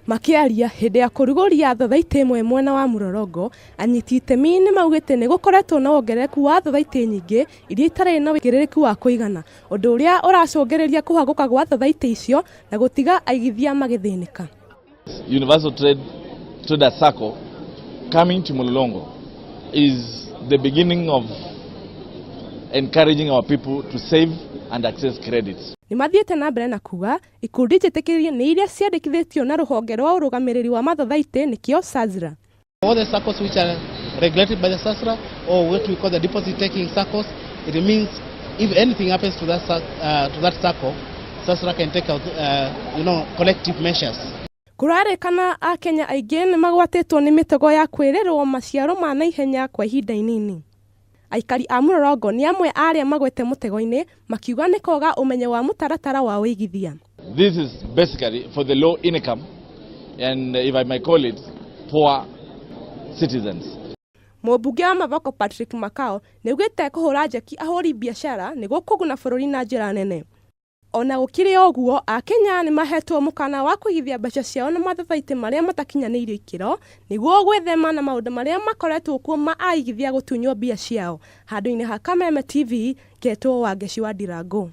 Makiaria hindi ya kuruguria thothaiti imwe mwena wa Murorongo, anyiti itemi ni maugite ni gukoretwo na wongerereku wa thothaiti nyingi iria itari na wigiririku wa kuigana, undu uria uracungiriria kuhaguka gwa thothaiti icio na gutiga aigithia magithinika. Universal Trader Sacco coming to Murorongo is the beginning of encouraging our people to save and access credit. Ni mathiete na mbere na kuga ikundi njitikirie ni iria ciandikithitio na ruhonge rwa urugamiriri wa mathothaiti nikio SAZRA. All the SACCOs which are regulated by the SAZRA, or what we call the deposit taking SACCOs, it means if anything happens to that SACCO, SAZRA can take out collective measures. Kurarikana Akenya aingĩ ni magwatĩtwo ni mitego ya kwĩrĩrwo maciaro ma naihenya kwa ihinda inini. Aikari a Murorongo ni amwe aria magwete mutego-ini makiuga ni koga umenyo wa mutaratara wa uigithia. This is basically for the low income and if I may call it poor citizens. Mũmbunge wa Mavoko Patrick Makao nĩugĩte kũhũra njeki ahũri biashara nĩguo kũguna bũrũri na njĩra nene. Ona gũkĩrĩ ũguo, Akenya ni mahetwo mukana wa kuigithia mbeca ciao na mathothaiti marĩa matakinyaniirie ikiro nĩguo gwĩthema na maũndũ marĩa makoretwo kuo ma aigithia gutunywo mbia ciao. Handũ-inĩ ha Kameme TV, Getwo wa Ngeci wa Ndirango.